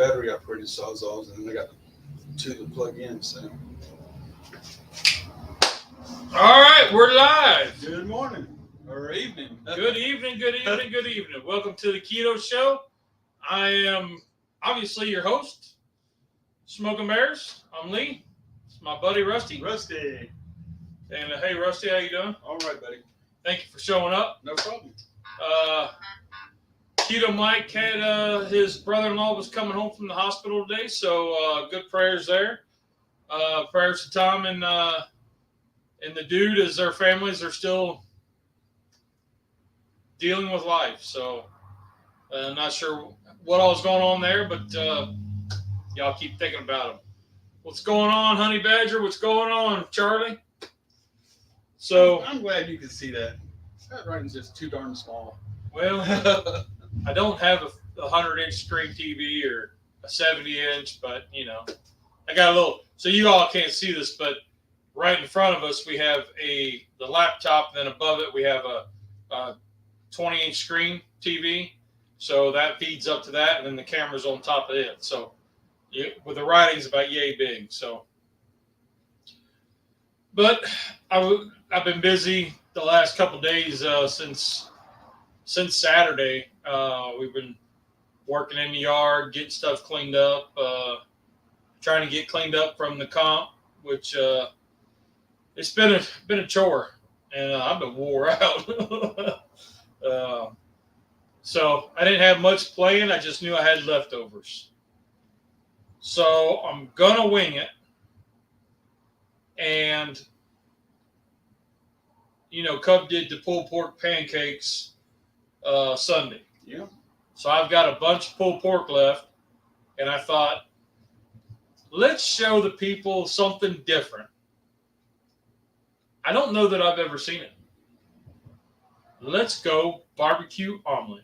battery operated Sawzalls, and I got two to plug in. So. All right, we're live. Good morning or evening. Good evening. Welcome to the Keto Show. I am obviously your host, Smoking Bears. I'm Lee. It's my buddy Rusty. Rusty. And hey, Rusty, how you doing? All right, buddy. Thank you for showing up. No problem. Keto Mike had his brother-in-law was coming home from the hospital today, so good prayers there. Prayers to Tom and the dude as their families are still dealing with life. So not sure what all is going on there, but y'all keep thinking about them. What's going on, Honey Badger? What's going on, Charlie? So I'm glad you can see that. That writing's just too darn small. Well, I don't have a 100-inch screen TV or a 70-inch, but I got a little. So you all can't see this, but right in front of us we have the laptop, and then above it we have a 20-inch screen TV. So that feeds up to that, and then the camera's on top of it. So with the writing's about yay big. So, but I've been busy the last couple of days since Saturday. We've been working in the yard, getting stuff cleaned up, trying to get cleaned up from the comp, which it's been a chore, and I've been wore out. So I didn't have much planned. I just knew I had leftovers. So I'm gonna wing it, and Cub did the pulled pork pancakes Sunday. Yeah. So I've got a bunch of pulled pork left, and I thought, let's show the people something different. I don't know that I've ever seen it. Let's go barbecue omelet.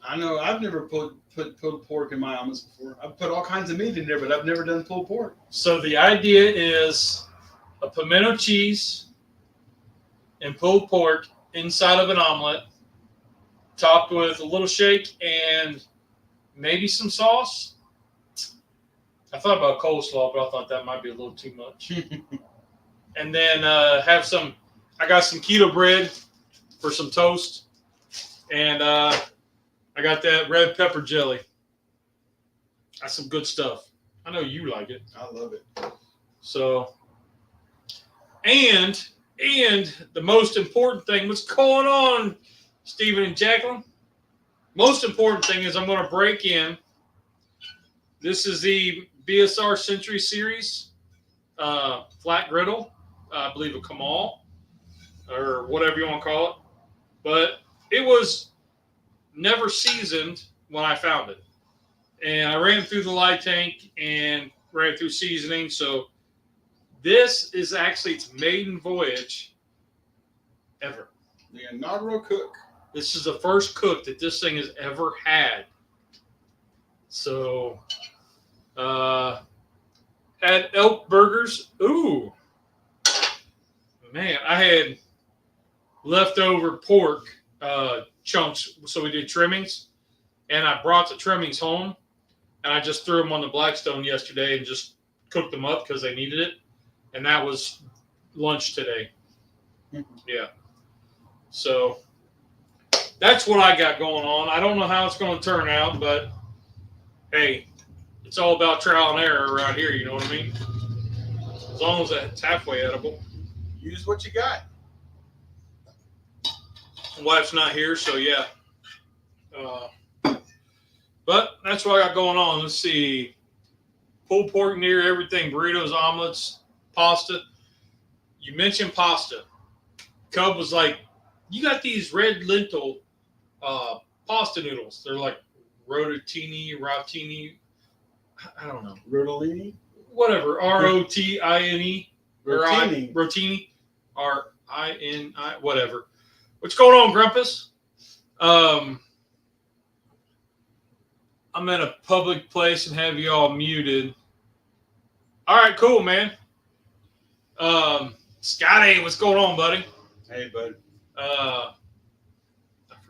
I know I've never put pulled pork in my omelets before. I've put all kinds of meat in there, but I've never done pulled pork. So the idea is a pimento cheese and pulled pork inside of an omelet, topped with a little shake and maybe some sauce. I thought about coleslaw, but I thought that might be a little too much. And then I got some keto bread for some toast. And I got that red pepper jelly. That's some good stuff. I know you like it. I love it. So, and the most important thing, what's going on, Stephen and Jacqueline? Most important thing is I'm going to break in. This is the BSR Century Series flat griddle. I believe a Kamal or whatever you want to call it. But it was never seasoned when I found it. And I ran through the light tank and ran through seasoning. So this is actually its maiden voyage ever. The inaugural cook. This is the first cook that this thing has ever had. So, had elk burgers. Ooh. Man, I had leftover pork chunks. So we did trimmings. And I brought the trimmings home. And I just threw them on the Blackstone yesterday and just cooked them up because they needed it. And that was lunch today. Yeah. So that's what I got going on. I don't know how it's going to turn out, but hey, it's all about trial and error around here. You know what I mean? As long as it's halfway edible. Use what you got. Wife's not here, so yeah. But that's what I got going on. Let's see. Pulled pork near everything. Burritos, omelets, pasta. You mentioned pasta. Cub was like, you got these red lentil pasta noodles. They're like rotini. I don't know. Rotolini? Whatever. R-O-T-I-N-E. Rotini. Rotini. R-I-N-I. Whatever. What's going on, Grumpus? I'm in a public place and have you all muted. All right, cool, man. Scotty, what's going on, buddy? Hey, bud. I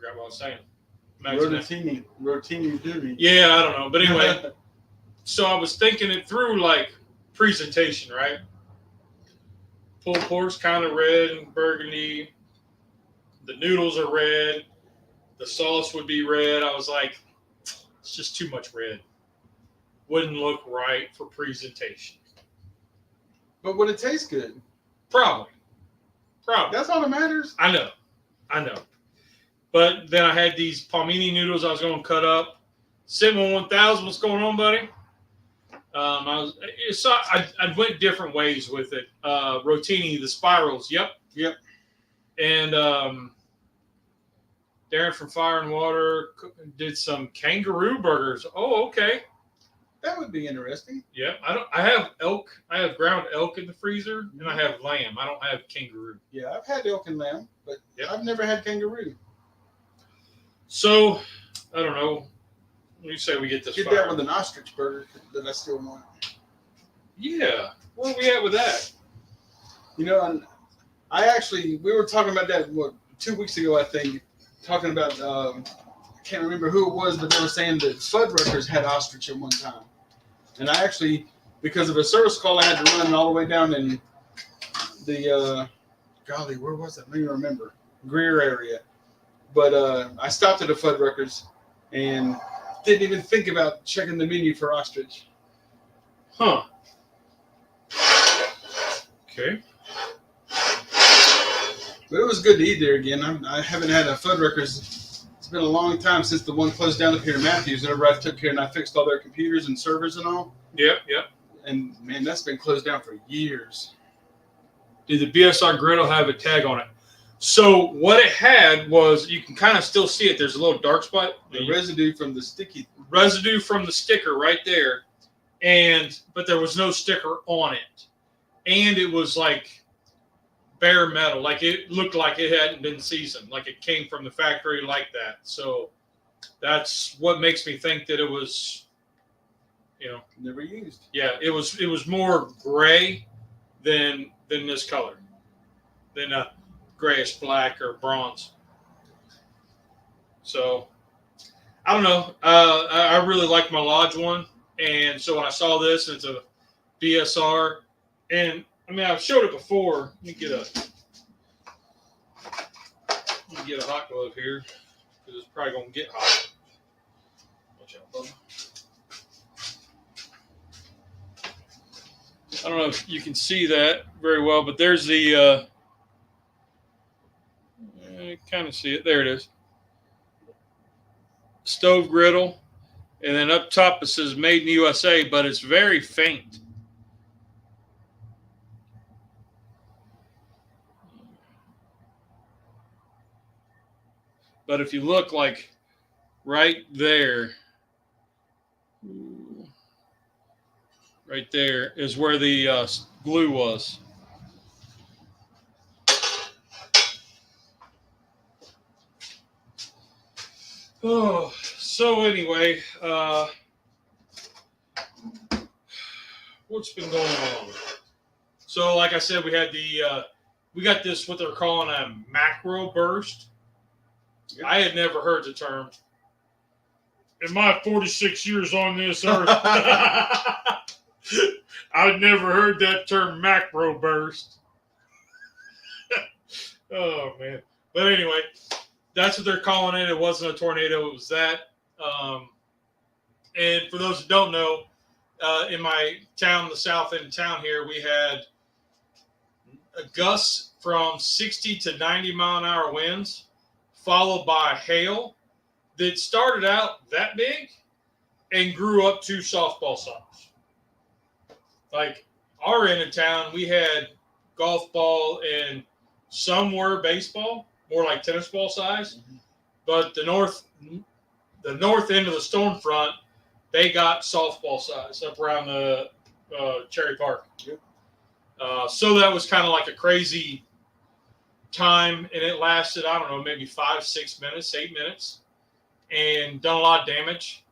forgot what I was saying. Imagine that. Rotini duty. Yeah, I don't know. But anyway, so I was thinking it through, like, presentation, right? Pulled pork's kind of red and burgundy. The noodles are red. The sauce would be red. I was like, it's just too much red. Wouldn't look right for presentation. But would it taste good? Probably. That's all that matters. I know. But then I had these palmini noodles I was going to cut up. Sigma 1000, what's going on, buddy? I went different ways with it. Rotini, the spirals. Yep. And Darren from Fire and Water did some kangaroo burgers. Oh, okay. That would be interesting. Yeah, I have elk. I have ground elk in the freezer, and I have lamb. I don't have kangaroo. Yeah, I've had elk and lamb, but I've never had kangaroo. So, I don't know. Let me say we get this. Get that with an ostrich burger that I still want. Yeah, where are we at with that? You know, and we were talking about that 2 weeks ago, I think, talking about I can't remember who it was, but they were saying that Fuddruckers had ostrich at one time. And I actually, because of a service call I had to run all the way down in the, where was that? I don't even remember. Greer area. But I stopped at a Fuddruckers and didn't even think about checking the menu for ostrich. Huh. Okay. But it was good to eat there again. I haven't had a Fuddruckers. It's been a long time since the one closed down up here in Matthews. Whenever I took care and I fixed all their computers and servers and all. Yep. And man, that's been closed down for years. Did the BSR griddle have a tag on it? So what it had was, you can kind of still see it. There's a little dark spot. The residue from the sticky. Residue from the sticker right there. But there was no sticker on it. And it was like bare metal. Like it looked like it hadn't been seasoned. Like it came from the factory like that. So that's what makes me think that it was, never used. Yeah, it was more gray than this color. Than grayish black or bronze. So I don't know. I really like my Lodge one. And so when I saw this, it's a BSR. And I mean, I've showed it before. Let me get a hot glove here, because it's probably going to get hot. Watch out, Bubba. I don't know if you can see that very well, but there's the, kind of see it. There it is. Stove griddle. And then up top it says Made in the USA, but it's very faint. But if you look, like right there is where the glue was. Oh, so anyway, what's been going on? So, like I said, we had we got this, what they're calling a macro burst. Yep. I had never heard the term. In my 46 years on this earth, I'd never heard that term, macro burst. Oh, man. But anyway, that's what they're calling it. It wasn't a tornado. It was that. And for those that don't know, in my town, the south end of town here, we had a gust from 60 to 90 mile an hour winds, followed by hail that started out that big and grew up to softball size. Like our end of town, we had golf ball and some were baseball, more like tennis ball size. Mm-hmm. But the north end of the storm front, they got softball size up around the Cherry Park. Yep. So that was kind of like a crazy time, and it lasted, I don't know, maybe 5, 6 minutes, 8 minutes, and done a lot of damage.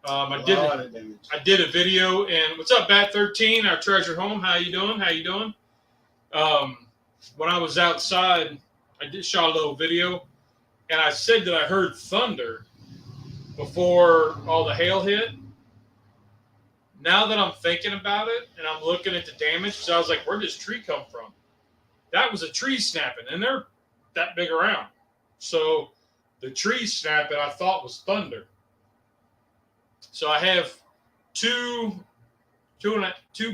I did a video, and what's up, Bat 13, our treasure home? How you doing? When I was outside, I shot a little video, and I said that I heard thunder before all the hail hit. Now that I'm thinking about it and I'm looking at the damage, so I was like, where'd this tree come from? That was a tree snapping, and they're that big around. So the tree snapping I thought was thunder. So I have two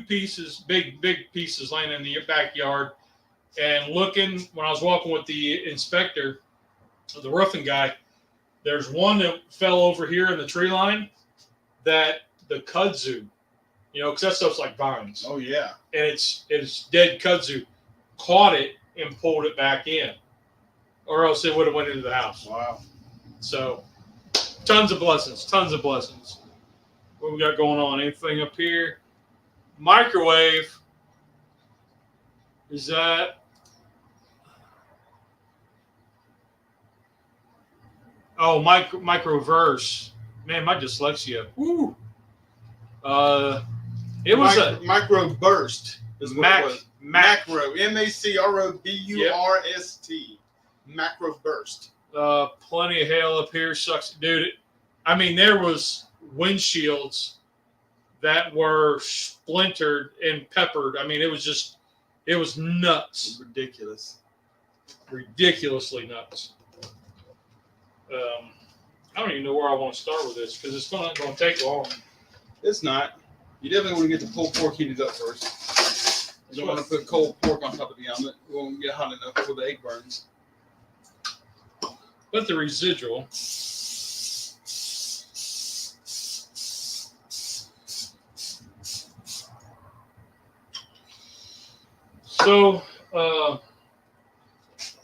pieces, big pieces laying in the backyard. And looking, when I was walking with the inspector, the roofing guy, there's one that fell over here in the tree line that the kudzu, because that stuff's like vines. Oh, yeah. And it's dead kudzu, caught it and pulled it back in. Or else it would have went into the house. Wow. So, tons of blessings. What we got going on? Anything up here? Microwave. Is that... Oh, microverse. Man, my dyslexia. Woo. It was a micro burst. Is what it was. Macro. MacroBurst. Macro burst. Plenty of hail up here. Sucks, dude. There was windshields that were splintered and peppered. It was nuts. Ridiculously nuts. I don't even know where I want to start with this because it's not going to take long. It's not. You definitely want to get the pulled pork heated up first. You don't want to put cold pork on top of the omelet. It won't get hot enough before the egg burns. But the residual. So, but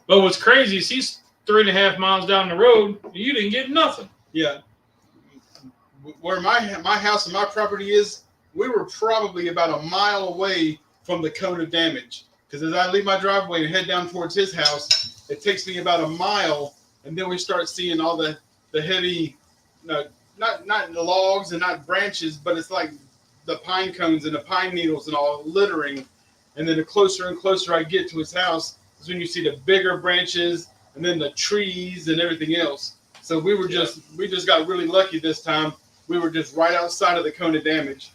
what's crazy is he's 3.5 miles down the road. You didn't get nothing. Yeah. Where my house and my property is, we were probably about a mile away from the cone of damage. Because as I leave my driveway and head down towards his house, it takes me about a mile, and then we start seeing all the heavy, not logs and not branches, but it's like the pine cones and the pine needles and all littering. And then the closer and closer I get to his house is when you see the bigger branches and then the trees and everything else. So we just got really lucky this time. We were just right outside of the cone of damage.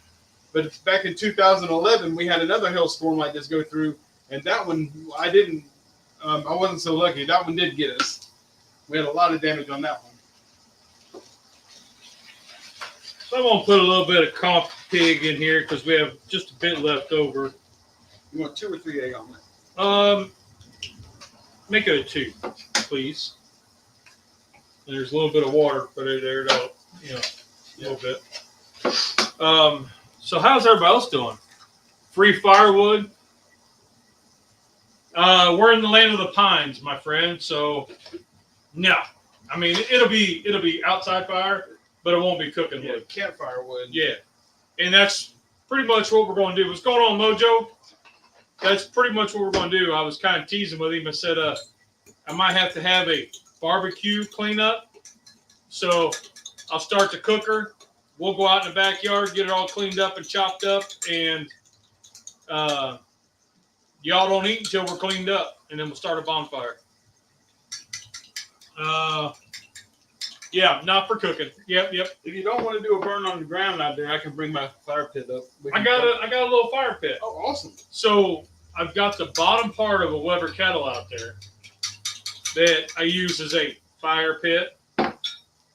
But back in 2011, we had another hailstorm like this go through, and that one I wasn't so lucky. That one did get us. We had a lot of damage on that one. So I'm going to put a little bit of comp pig in here because we have just a bit left over. You want 2 or 3 egg omelet? Make it a 2, please. And there's a little bit of water, but there, a little bit. So how's everybody else doing? Free firewood? We're in the land of the pines, my friend. So no, it'll be outside fire, but it won't be cooking wood. Campfire wood. Yeah, and that's pretty much what we're going to do. What's going on, Mojo? That's pretty much what we're going to do. I was kind of teasing with him. I said, I might have to have a barbecue cleanup. So I'll start the cooker. We'll go out in the backyard, get it all cleaned up and chopped up, and y'all don't eat until we're cleaned up, and then we'll start a bonfire. Yeah, not for cooking. Yep. If you don't want to do a burn on the ground out there, I can bring my fire pit up. I got a little fire pit. Oh, awesome. So I've got the bottom part of a Weber kettle out there that I use as a fire pit.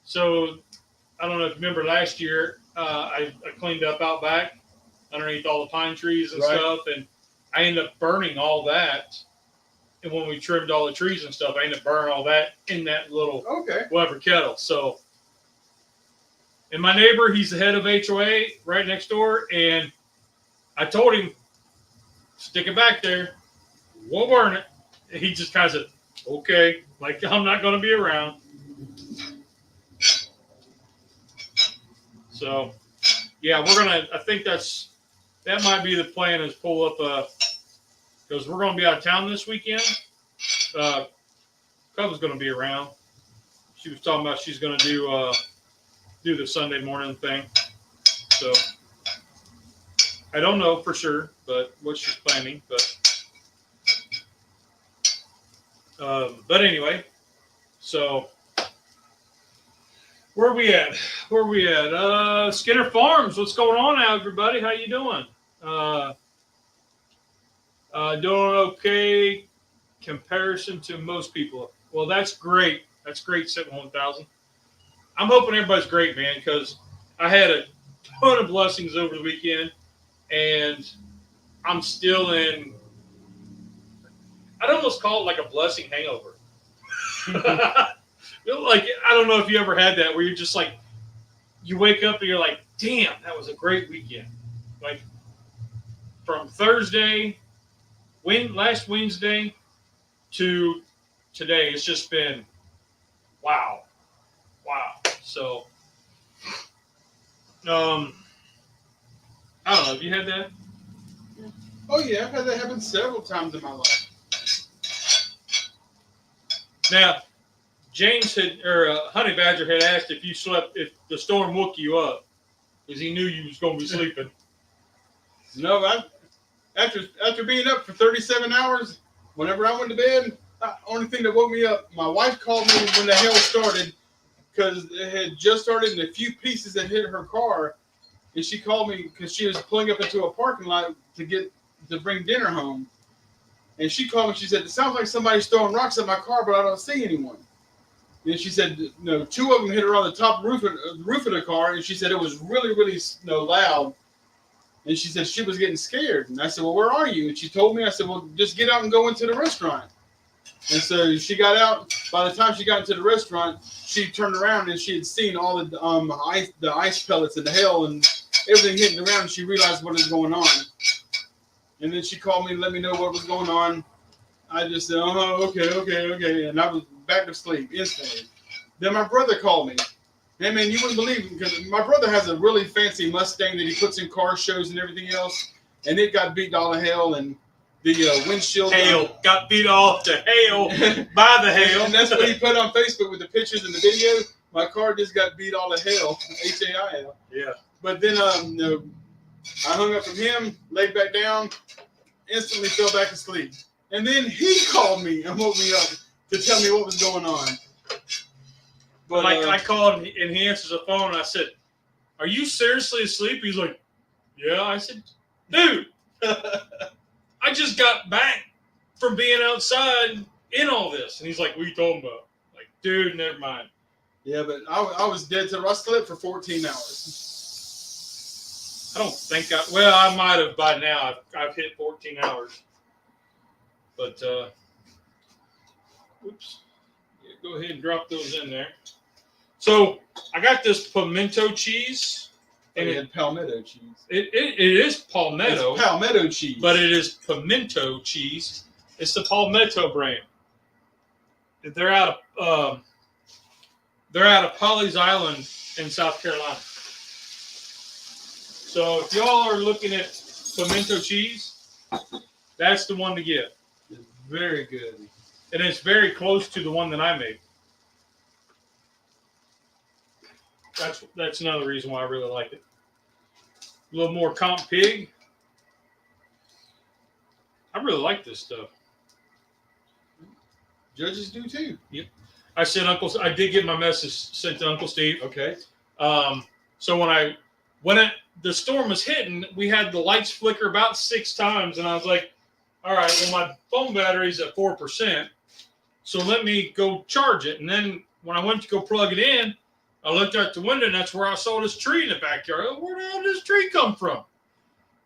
So I don't know if you remember last year, I cleaned up out back underneath all the pine trees and stuff, and I ended up burning all that. And when we trimmed all the trees and stuff, I ended up burning all that in that little Weber kettle. So, and my neighbor, he's the head of HOA right next door, and I told him, stick it back there, we'll burn it. And he just kind of said, okay, like I'm not going to be around. So, yeah, I think that might be the plan, is pull up because we're going to be out of town this weekend. Cub's going to be around. She was talking about she's going to do the Sunday morning thing. So, I don't know for sure, but what she's planning. But anyway, So where are we at? Skinner Farms. What's going on now, everybody? How you doing? Doing okay comparison to most people. Well, that's great. That's great, 71,000. I'm hoping everybody's great, man, because I had a ton of blessings over the weekend, and I'm still in, I'd almost call it like a blessing hangover. Like, I don't know if you ever had that, where you're just like, you wake up and you're like, damn, that was a great weekend. Like, from Thursday, last Wednesday, to today, it's just been wow. So, I don't know. Have you had that? Oh yeah, I've had that happen several times in my life. Now, James Honey Badger had asked if if the storm woke you up, because he knew you was going to be sleeping. No, after being up for 37 hours, whenever I went to bed, the only thing that woke me up, my wife called me when the hail started, because it had just started and a few pieces had hit her car, and she called me because she was pulling up into a parking lot to bring dinner home, and she called me. She said, "It sounds like somebody's throwing rocks at my car, but I don't see anyone." And she said, "No, two of them hit her on the top roof of the car," and she said it was really, really loud. And she said she was getting scared. And I said, "Well, where are you?" And she told me. I said, "Well, just get out and go into the restaurant." And so she got out. By the time she got into the restaurant, she turned around and she had seen all the ice pellets and the hail and everything hitting around. And she realized what was going on. And then she called me and let me know what was going on. I just said, "Oh, okay," and I was back to sleep instantly. Then my brother called me. Hey man, you wouldn't believe it, because my brother has a really fancy Mustang that he puts in car shows and everything else, and it got beat all to hell, and the windshield got beat off to hail by the hail. And that's what he put on Facebook with the pictures and the video. My car just got beat all to hell, HAIL. Yeah. But then I hung up from him, laid back down, instantly fell back asleep. And then he called me and woke me up to tell me what was going on. But I called and he answers the phone, and I said, "Are you seriously asleep?" He's like, "Yeah." I said, "Dude, I just got back from being outside in all this." And he's like, "What are you talking about?" Like, dude, never mind. Yeah, but I was dead till I slept for 14 hours. I don't think I might have by now. I've hit 14 hours. But, oops. Yeah, go ahead and drop those in there. So, I got this pimento cheese. And it palmetto cheese. It is palmetto. It's palmetto cheese. But it is pimento cheese. It's the Palmetto brand. They're out of Pawleys Island in South Carolina. So if y'all are looking at pimento cheese, that's the one to get. It's very good. And it's very close to the one that I made. That's another reason why I really like it. A little more comp pig. I really like this stuff. Judges do too. Yep. I did get my message sent to Uncle Steve. Okay. So when the storm was hitting, we had the lights flicker about 6 times, and I was like, all right, well, my phone battery's at 4%, so let me go charge it. And then when I went to go plug it in, I looked out the window, and that's where I saw this tree in the backyard. Where the hell did this tree come from?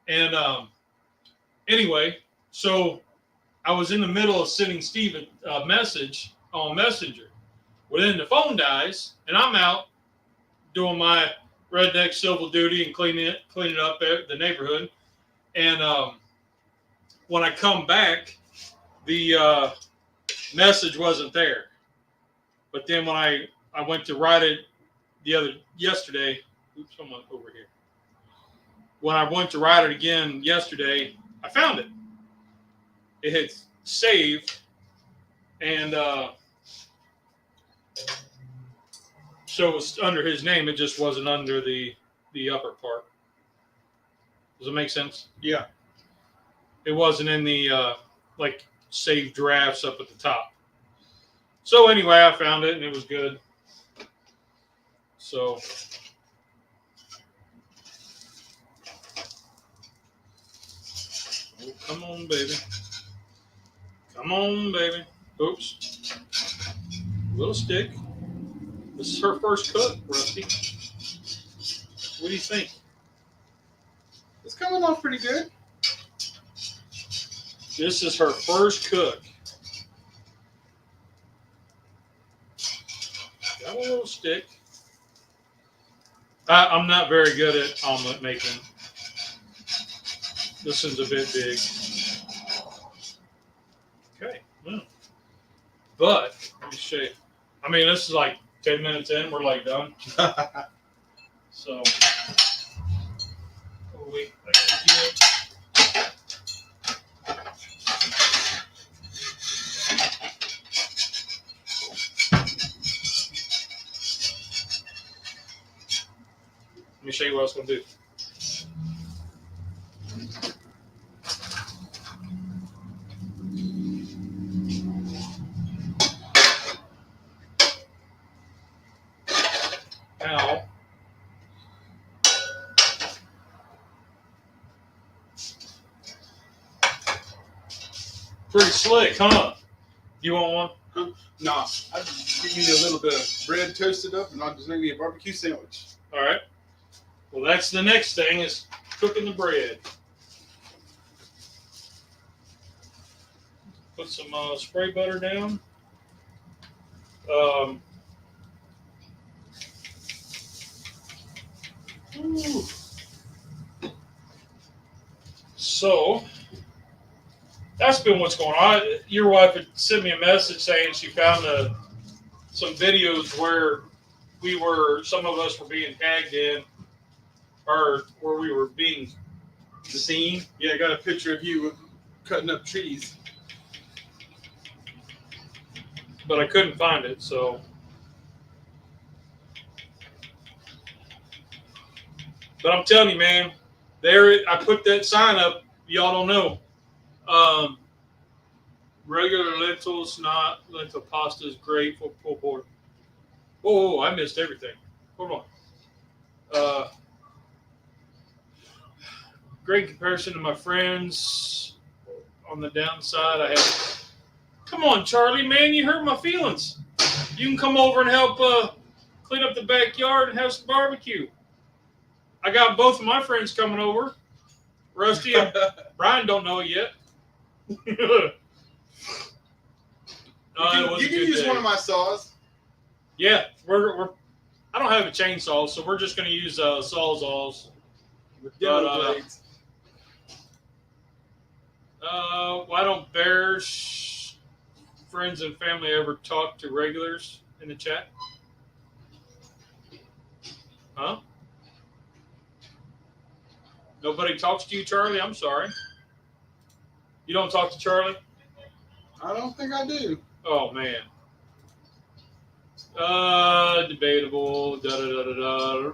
And anyway, so I was in the middle of sending Steve a message on Messenger. Well, then the phone dies, and I'm out doing my redneck civil duty and cleaning up the neighborhood. And when I come back, the message wasn't there. But then when I went to write it yesterday, oops, someone over here. When I went to write it again yesterday, I found it. It had saved, and so it was under his name. It just wasn't under the upper part. Does it make sense? Yeah. It wasn't in the like saved drafts up at the top. So anyway, I found it and it was good. So oh, come on, baby. Come on, baby. Oops. Little stick. This is her first cook, Rusty. What do you think? It's coming off pretty good. This is her first cook. Got a little stick. I'm not very good at omelet making. This one's a bit big. Okay, well. But, let me show you. I mean, this is like 10 minutes in. We're like done. So, oh wait, I gotta do it. Let me show you what I was going to do. Now, pretty slick, huh? You want one? Nah, I just give me a little bit of bread toasted up, and I'll just make me a barbecue sandwich. All right. Well, that's the next thing is cooking the bread. Put some spray butter down. Ooh. So that's been what's going on. Your wife had sent me a message saying she found some videos where some of us were being tagged in, or where we were being seen. Yeah, I got a picture of you cutting up trees. But I couldn't find it, so. But I'm telling you, man, I put that sign up. Y'all don't know. Regular lentils, not lentil pasta is great for pulled pork. Oh, I missed everything. Hold on. Great comparison to my friends. On the downside, I have. Come on, Charlie, man, you hurt my feelings. You can come over and help clean up the backyard and have some barbecue. I got both of my friends coming over. Rusty and Brian don't know it yet. You can use one of my saws. Yeah, we're. I don't have a chainsaw, so we're just going to use sawzalls. With blades. Why don't Bears, friends and family ever talk to regulars in the chat? Huh? Nobody talks to you, Charlie? I'm sorry. You don't talk to Charlie? I don't think I do. Oh, man. Debatable.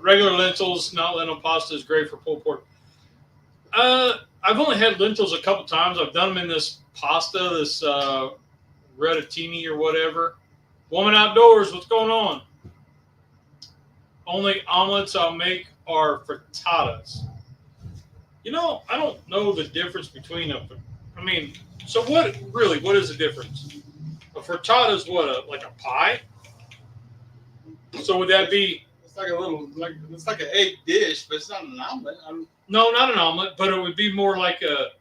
Regular lentils, not lentil pasta, is great for pulled pork. I've only had lentils a couple times. I've done them in this pasta, this rettini or whatever. Woman Outdoors, what's going on? Only omelets I'll make are frittatas. You know, I don't know the difference between so what is the difference? A frittata is what, like a pie? So would that be? It's like it's like an egg dish, but it's not an omelet. No, not an omelet, but it would be more like a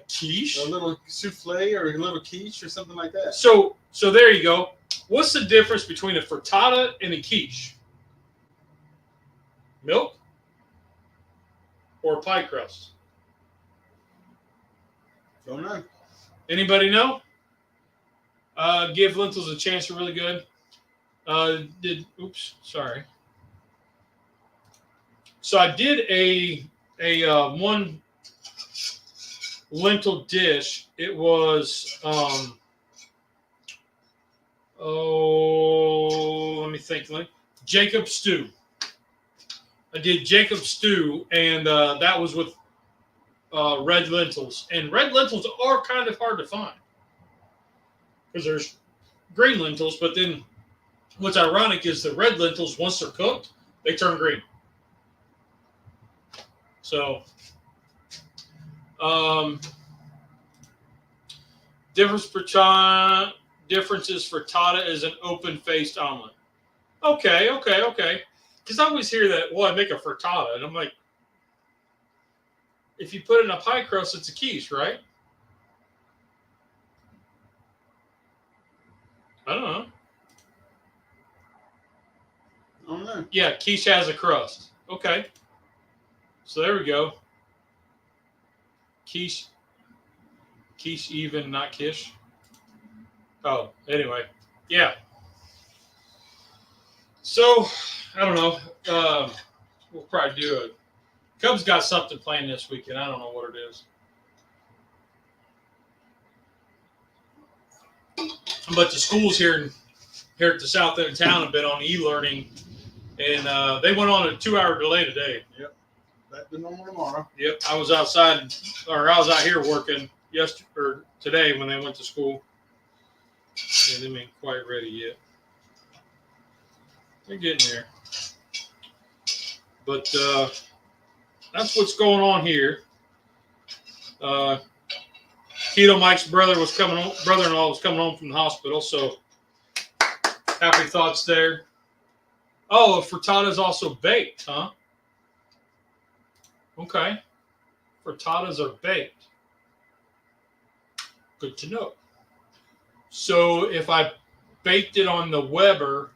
quiche. A little souffle or a little quiche or something like that. So there you go. What's the difference between a frittata and a quiche? Milk or pie crust? Don't know. Anybody know? Give lentils a chance. They're really good. Sorry. So I did a one lentil dish. It was let me think. Jacob stew. I did Jacob stew, and that was with red lentils. And red lentils are kind of hard to find because there's green lentils, but then what's ironic is the red lentils, once they're cooked, they turn green. So, differences for frittata is an open-faced omelet. Okay. Because I always hear that, well, I make a frittata, and I'm like, if you put it in a pie crust, it's a quiche, right? I don't know. I don't know. Yeah, quiche has a crust. Okay. So there we go. Quiche even, not quiche. Oh, anyway. Yeah. So, I don't know. We'll probably do it. Cubs got something planned this weekend. I don't know what it is. But the schools here at the south end of town have been on e-learning, and they went on a 2-hour delay today. Yep. That's the normal tomorrow. Yep. I was out here working today when they went to school. Yeah, they ain't quite ready yet. They're getting there. But that's what's going on here. Keto Mike's brother-in-law was coming home from the hospital, so happy thoughts there. Oh, frittata is also baked, huh? Okay. Frittatas are baked. Good to know. So if I baked it on the Weber,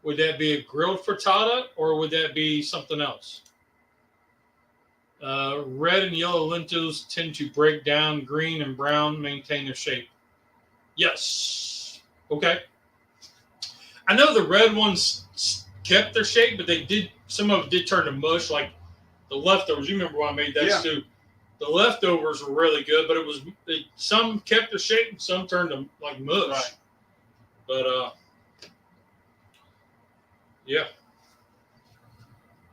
would that be a grilled frittata or would that be something else? Red and yellow lentils tend to break down. Green and brown maintain their shape. Yes. Okay. I know the red ones kept their shape, but some of them did turn to mush, like the leftovers. You remember when I made that stew? The leftovers were really good, but some kept their shape and some turned to like mush. Right. But yeah.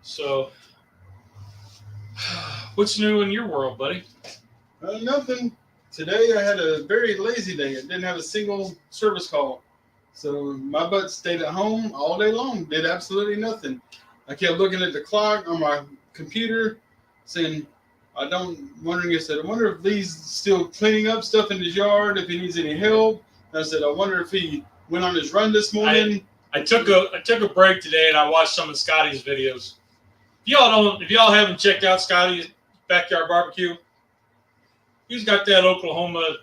So, what's new in your world, buddy? Nothing. Today I had a very lazy day. I didn't have a single service call. So my butt stayed at home all day long. Did absolutely nothing. I kept looking at the clock on my computer saying, I wonder if Lee's still cleaning up stuff in his yard, if he needs any help. And I said, I wonder if he went on his run this morning. I took a break today and I watched some of Scotty's videos. If y'all haven't checked out Scotty's Backyard Barbecue, he's got that Oklahoma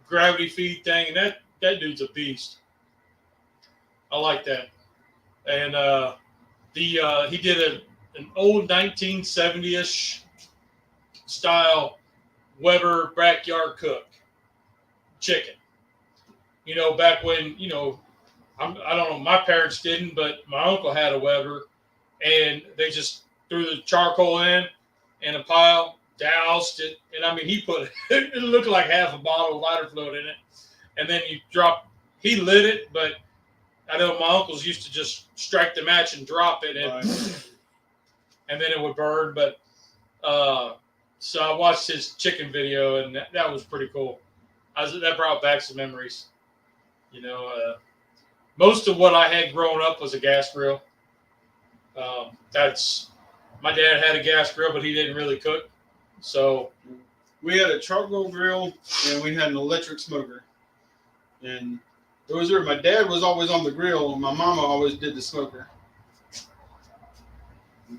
gravity feed thing, and that dude's a beast. I like that. And he did an old 1970-ish style Weber backyard cook chicken. You know, back when, I don't know, my parents didn't, but my uncle had a Weber, and they just threw the charcoal in a pile, doused it, and I mean, it looked like half a bottle of lighter fluid in it, and then he lit it, but I know my uncles used to just strike the match and drop it, and then it would burn, but so I watched his chicken video, and that was pretty cool. That brought back some memories. Most of what I had growing up was a gas grill. My dad had a gas grill, but he didn't really cook. So we had a charcoal grill and we had an electric smoker. And my dad was always on the grill, and my mama always did the smoker.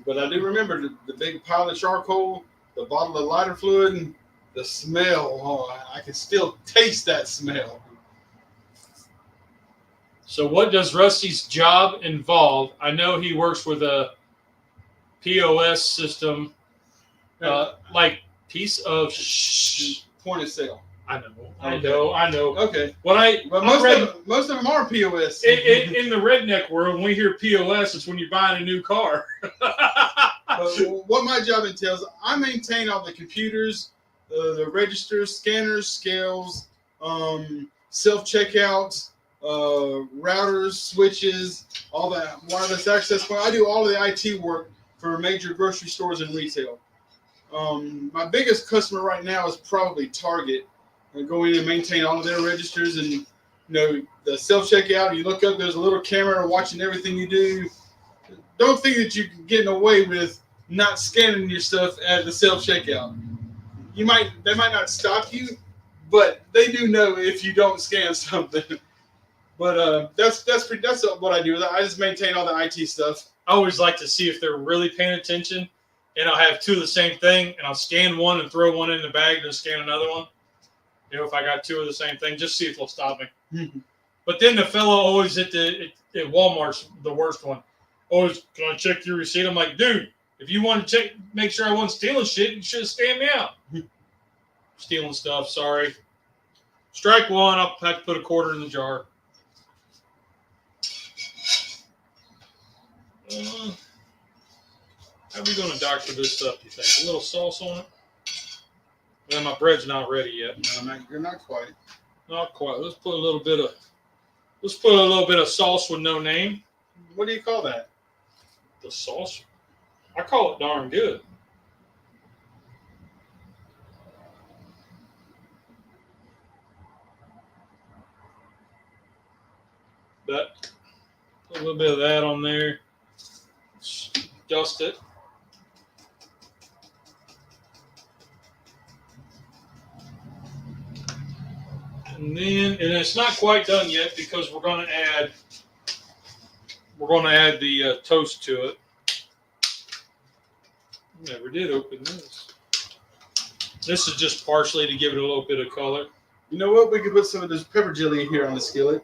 But I do remember the big pile of charcoal, the bottle of lighter fluid, and the smell. Oh, I can still taste that smell. So what does Rusty's job involve? I know he works with a POS system, like piece of point of sale. I know. Okay. Most of them are POS. In the redneck world, when we hear POS, it's when you're buying a new car. What my job entails, I maintain all the computers, the registers, scanners, scales, self-checkouts, routers, switches, all that wireless access point. I do all of the IT work for major grocery stores and retail. My biggest customer right now is probably Target. I go in and maintain all of their registers and the self-checkout, you look up, there's a little camera watching everything you do. Don't think that you're getting away with not scanning your stuff at the self-checkout. They might not stop you, but they do know if you don't scan something. But that's what I do. I just maintain all the IT stuff. I always like to see if they're really paying attention, and I'll have two of the same thing, and I'll scan one and throw one in the bag, and then scan another one. If I got two of the same thing, just see if they'll stop me. Mm-hmm. But then the fellow always at Walmart's the worst one. Always, can I check your receipt? I'm like, dude, if you want to make sure I wasn't stealing shit, you should have scanned me out. Stealing stuff, sorry. Strike one, I'll have to put a quarter in the jar. How are we going to doctor this up, you think? A little sauce on it? Well, my bread's not ready yet. No, you're not quite. Not quite. Let's put a little bit of sauce with no name. What do you call that? The sauce? I call it darn good. But put a little bit of that on there. Dust it. And it's not quite done yet because we're going to add the toast to it. Never did open this. This is just parsley to give it a little bit of color. You know what? We could put some of this pepper jelly in here on the skillet,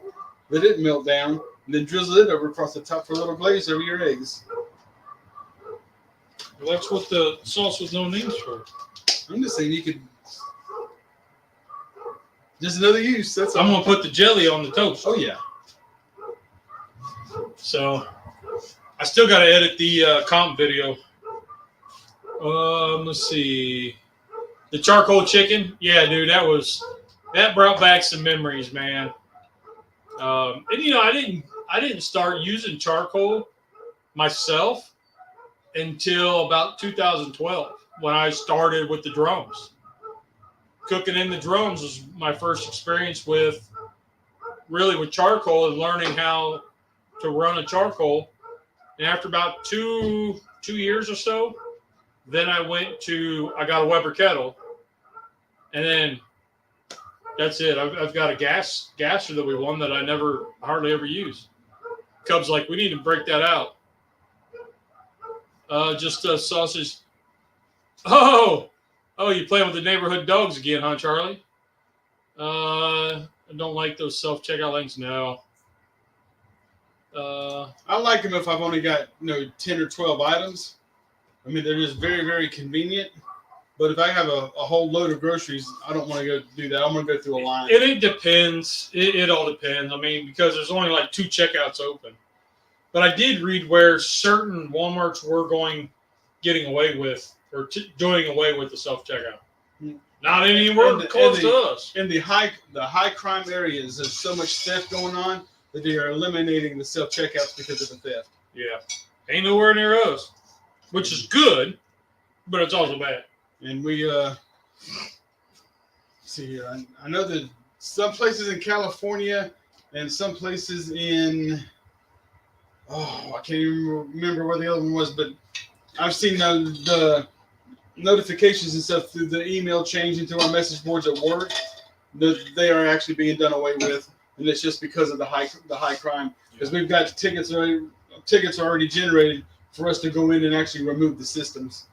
let it melt down, and then drizzle it over across the top for a little glaze over your eggs. Well, that's what the sauce with no name's for. I'm just saying you could. Just another use. That's all. I'm going to put the jelly on the toast. Oh, yeah. So, I still got to edit the comp video. Let's see. The charcoal chicken. Yeah, dude, that brought back some memories, man. And I didn't start using charcoal myself until about 2012 when I started with the drums. Cooking in the drums was my first experience with charcoal and learning how to run a charcoal. And after about two years or so, then I got a Weber kettle, and then that's it. I've got a gasser that we won that I hardly ever use. Cub's like, we need to break that out. Just sausage. Oh, you playing with the neighborhood dogs again, huh, Charlie? I don't like those self-checkout links. No. I like them if I've only got 10 or 12 items. I mean, they're just very, very convenient. But if I have a whole load of groceries, I don't want to go do that. I'm going to go through a line. It depends. It all depends. I mean, because there's only like 2 checkouts open. But I did read where certain Walmarts were getting away with or doing away with the self-checkout. Not anywhere close to us. In the high crime areas, there's so much theft going on that they are eliminating the self-checkouts because of the theft. Yeah. Ain't nowhere near us, which is good, but it's also bad. And we see here. I know that some places in California and some places in I can't even remember where the other one was, but I've seen the notifications and stuff through the email change into our message boards at work. They are actually being done away with, and it's just because of the high crime. Because we've got tickets already generated for us to go in and actually remove the systems.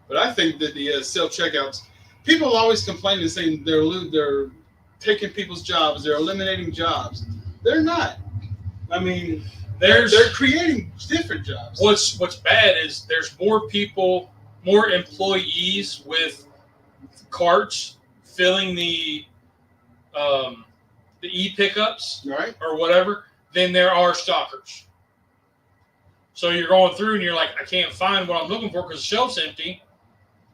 But I think that the self-checkouts, people always complain and saying they're taking people's jobs, they're eliminating jobs. They're not. I mean, they're creating different jobs. What's bad is there's more people, more employees with carts filling the e-pickups, right, or whatever, than there are stockers. So you're going through and you're like, I can't find what I'm looking for because the shelf's empty,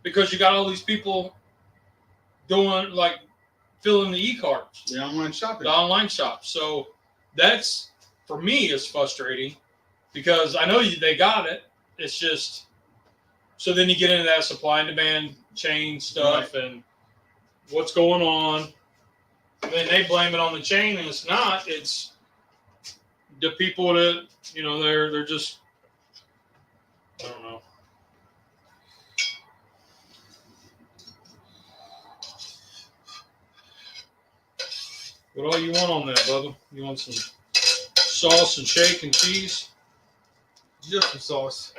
because you got all these people doing filling the e-carts. The online shopping. The online shop. So that's, for me, is frustrating because I know they got it. It's just, so then you get into that supply and demand chain stuff, right, and what's going on. And then they blame it on the chain, and it's not. It's the people that, you know, they're just, I don't know. What all you want on that, Bubba? You want some sauce and shake and cheese? Just the sauce.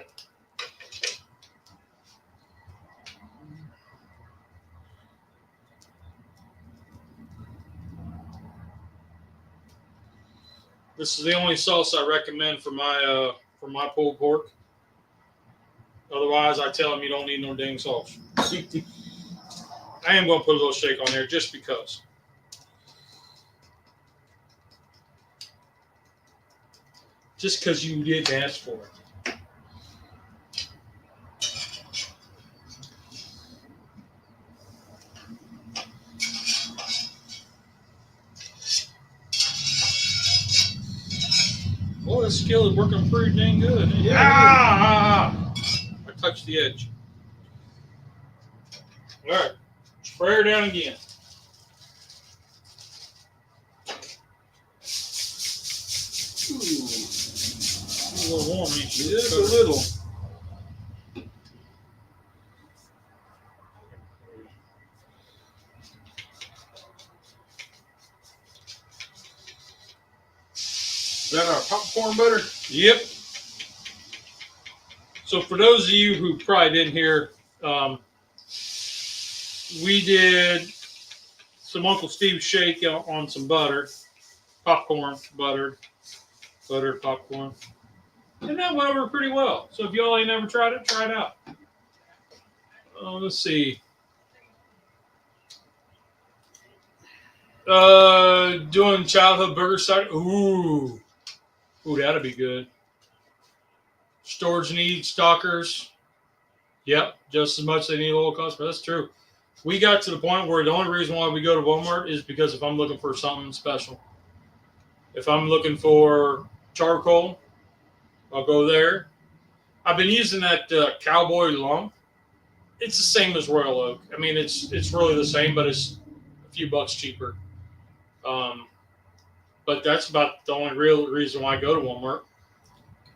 This is the only sauce I recommend for my pulled pork. Otherwise, I tell them you don't need no dang sauce. I am going to put a little shake on there just because. Just because you didn't ask for it. Well, this skill is working pretty dang good. Yeah. I touched the edge. All right. Spray her down again. Ooh. It's a little warm, ain't you? Just a little. Is that our popcorn butter? Yep. So for those of you who probably didn't hear, we did some Uncle Steve's shake on some butter, popcorn, buttered popcorn. And that went over pretty well. So if y'all ain't never tried it, try it out. Let's see. Doing childhood burger side. Ooh, that'd be good. Storage needs, stalkers. Yep, just as much as they need oil costs, but that's true. We got to the point where the only reason why we go to Walmart is because if I'm looking for something special. If I'm looking for charcoal, I'll go there. I've been using that cowboy lump. It's the same as Royal Oak. I mean, it's really the same, but it's a few bucks cheaper. But that's about the only real reason why I go to Walmart.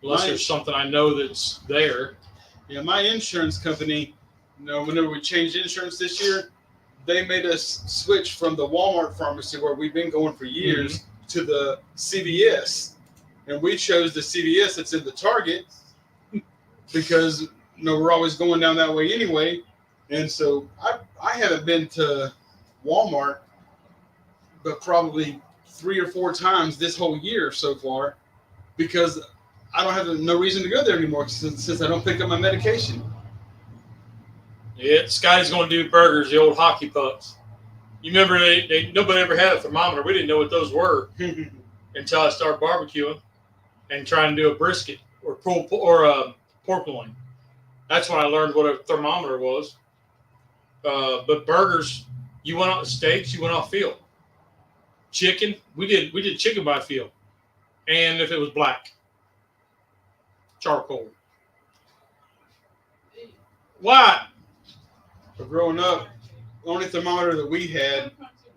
Unless there's something I know that's there. Yeah, my insurance company, you know, whenever we changed insurance this year, they made us switch from the Walmart pharmacy where we've been going for years to the CVS. And we chose the CVS that's in the Target because, you know, we're always going down that way anyway. And so I haven't been to Walmart but probably 3 or 4 times this whole year so far because I don't have no reason to go there anymore since I don't pick up my medication. Yeah, Scotty's going to do burgers, the old hockey pucks. You remember nobody ever had a thermometer. We didn't know what those were until I started barbecuing and trying to do a brisket or pork loin. That's when I learned what a thermometer was. But burgers, you went off steaks, you went off feel. Chicken, we did chicken by feel, and if it was black, charcoal. What? But growing up, the only thermometer that we had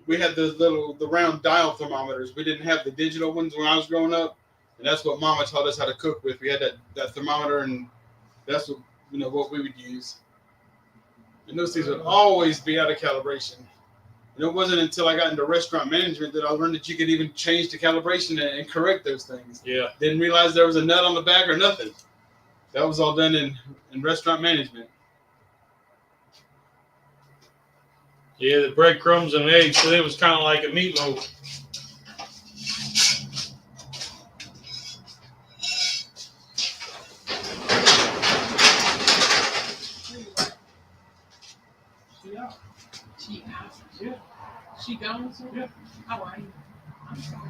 the round dial thermometers. We didn't have the digital ones when I was growing up, and that's what Mama taught us how to cook with. We had that thermometer, and that's what what we would use. And those things would always be out of calibration. And it wasn't until I got into restaurant management that I learned that you could even change the calibration and correct those things. Yeah. Didn't realize there was a nut on the back or nothing. That was all done in restaurant management. Yeah, the breadcrumbs and eggs, so it was kind of like a meatloaf. She gone? Yeah. How are you? I'm sorry.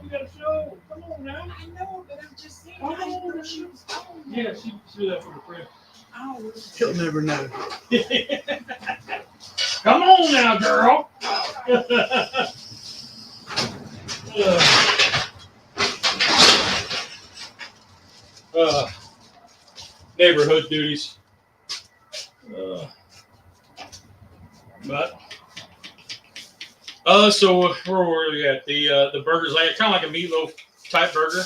We got a show. Come on now. I know, but I'm just saying. Oh, I didn't know she was gone. Yeah, she threw that for the friend. Oh, He'll never know. Come on now, girl. Neighborhood duties. But So where were we at? The burgers, like kind of like a meatloaf type burger.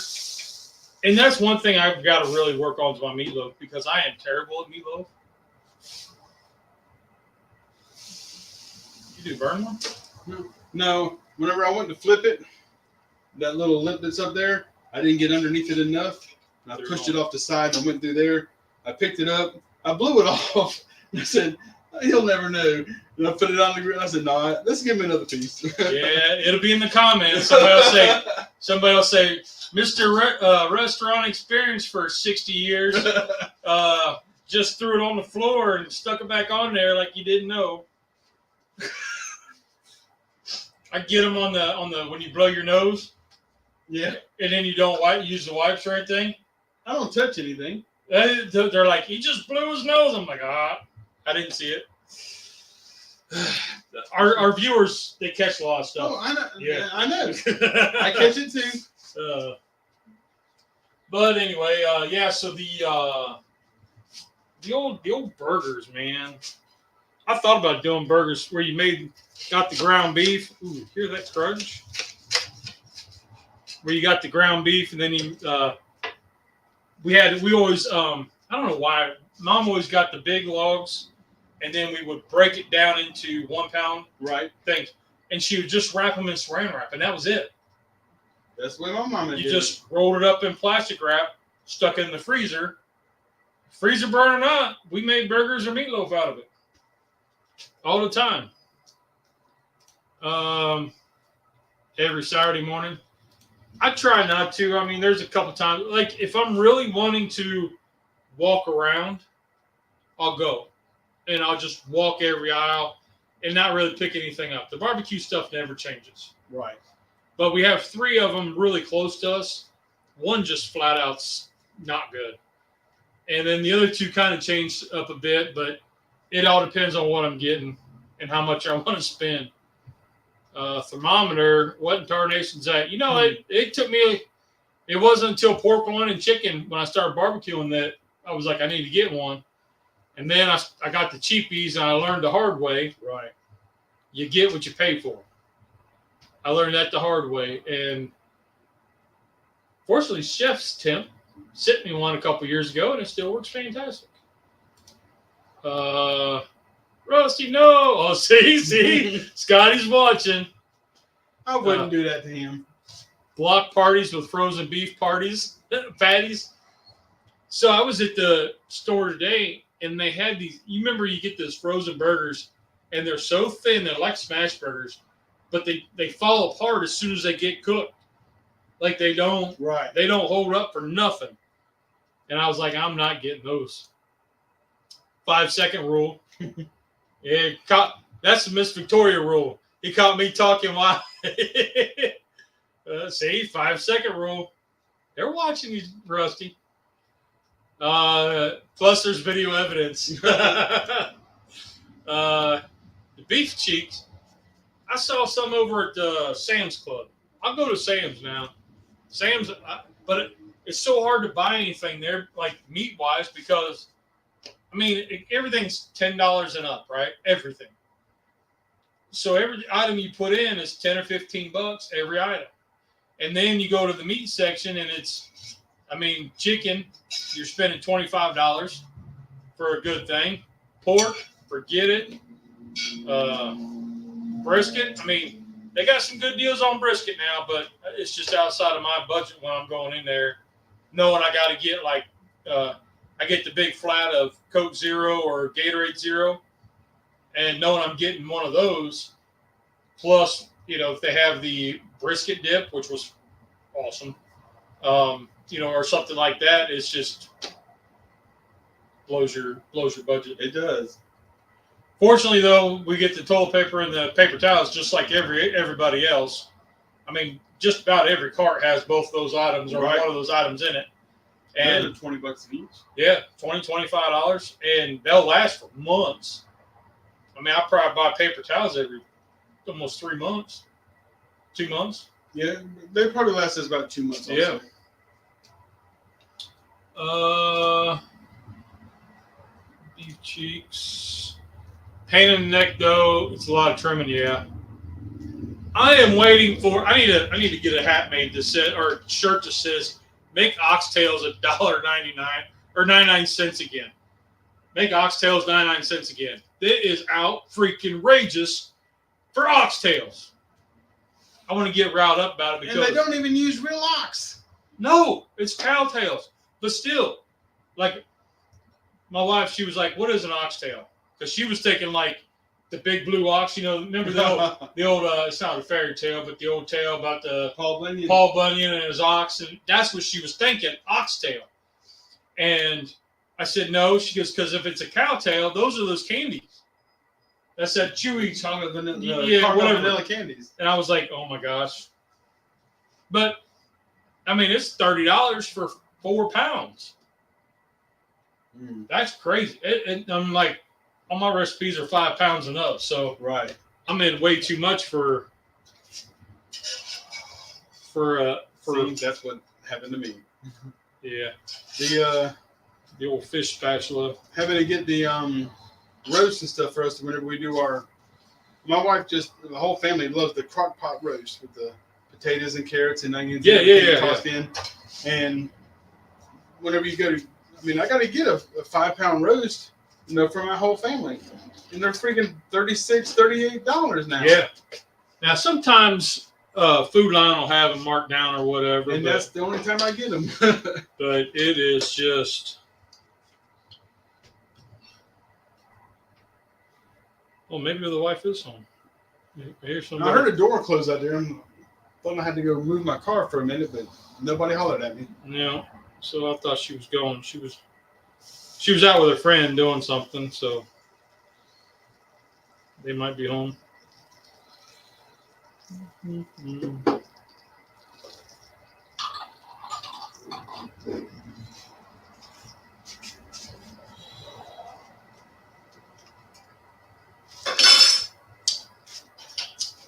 And that's one thing I've got to really work on is my meatloaf because I am terrible at meatloaf. You do burn one? No. Whenever I went to flip it, that little lip that's up there, I didn't get underneath it enough. And I pushed it off the side and I went through there. I picked it up. I blew it off. I said, he'll never know. And I put it on the grill. I said, no, let's give me another piece. Yeah, it'll be in the comments. Somebody will say, Mr. Restaurant experience for 60 years, just threw it on the floor and stuck it back on there like you didn't know. I get them on the when you blow your nose. Yeah. And then you don't use the wipes or anything. I don't touch anything. They're like, he just blew his nose. I'm like, I didn't see it. Our viewers, they catch a lot of stuff. Oh, I know. Yeah. I know. I catch it too. But anyway, yeah. So the old burgers, man. I thought about doing burgers where you got the ground beef. Ooh, hear that crunch? Where you got the ground beef, and then we always I don't know why Mom always got the big logs, and then we would break it down into 1 pound things, and she would just wrap them in saran wrap, and that was it. That's what my mama did. You just rolled it up in plastic wrap, stuck it in the freezer. Freezer burn or not, we made burgers or meatloaf out of it all the time. Every Saturday morning. I try not to. I mean, there's a couple times, like if I'm really wanting to walk around, I'll go. And I'll just walk every aisle and not really pick anything up. The barbecue stuff never changes. Right. But we have 3 of them really close to us. One just flat out's not good. And then the other 2 kind of changed up a bit, but it all depends on what I'm getting and how much I want to spend. Thermometer, what in tarnation's that? You know, it took me, it wasn't until pork loin and chicken when I started barbecuing that I was like, I need to get one. And then I got the cheapies and I learned the hard way. Right. You get what you pay for. I learned that the hard way. And fortunately, Chef's Temp sent me one a couple years ago and it still works fantastic. Rusty, no. Oh, see, Scotty's watching. I wouldn't do that to him. Block parties with frozen beef patties. So I was at the store today, and they had these. You remember you get those frozen burgers, and they're so thin, they're like smash burgers, but they fall apart as soon as they get cooked. Like they don't hold up for nothing. And I was like, I'm not getting those. 5-second rule. That's the Miss Victoria rule. He caught me talking while. See, 5-second rule. They're watching you, Rusty. Plus, there's video evidence. The beef cheeks. I saw some over at Sam's Club. I'll go to Sam's now. But it's so hard to buy anything there, like meat-wise, because I mean, everything's $10 and up, right? Everything. So every item you put in is $10 or $15 every item. And then you go to the meat section and it's, I mean, chicken, you're spending $25 for a good thing. Pork, forget it. Brisket, I mean, they got some good deals on brisket now, but it's just outside of my budget when I'm going in there, knowing I got to get like, I get the big flat of Coke Zero or Gatorade Zero, and knowing I'm getting one of those, plus, you know, if they have the brisket dip, which was awesome, you know, or something like that, it's just blows your budget. It does. Fortunately, though, we get the toilet paper and the paper towels just like everybody else. I mean, just about every cart has both those items or one of those items in it. And $20 each. Yeah, $20, $25, and they'll last for months. I mean, I probably buy paper towels every almost 3 months, 2 months. Yeah, they probably last us about 2 months. Also. Yeah. Beef cheeks, pain in the neck though. It's a lot of trimming. Yeah. I am waiting for. I need to get a hat made that says, or a shirt that says, "Make oxtails $1.99 or 99 cents again." Make oxtails 99 cents again. It is out freaking rageous for oxtails. I want to get riled up about it because And they don't even use real ox. no, it's cow tails. But still, like my wife, she was like, "What is an oxtail?" Because she was thinking like the big blue ox. You know, remember the old it's not a fairy tale, but the old tale about the Paul Bunyan. Paul Bunyan and his ox, and that's what she was thinking, oxtail. And I said no. She goes, because if it's a cow tail, those are those candies. That's that chewy chocolate vanilla, whatever. vanilla candies. And I was like, oh my gosh. But I mean, it's $30 for 4 pounds. That's crazy. And I'm like, all my recipes are 5 pounds and up, so right. I'm in way too much for. See, that's what happened to me. Yeah. The old fish spatula. having to get the roast and stuff for us whenever we do our. My wife the whole family loves the crock pot roast with the potatoes and carrots and onions. Yeah. Tossed in, and whenever you go to, I mean, I got to get a 5 pound roast, for my whole family, and they're freaking $36, $38 now. Yeah. Now sometimes Food Line will have them marked down or whatever, and that's the only time I get them. But it is just. Well, maybe the wife is home. Here's I heard a door close out there. I thought I had to go move my car for a minute, but nobody hollered at me. Yeah, so I thought she was going. She was out with her friend doing something, so they might be home. Mm-hmm.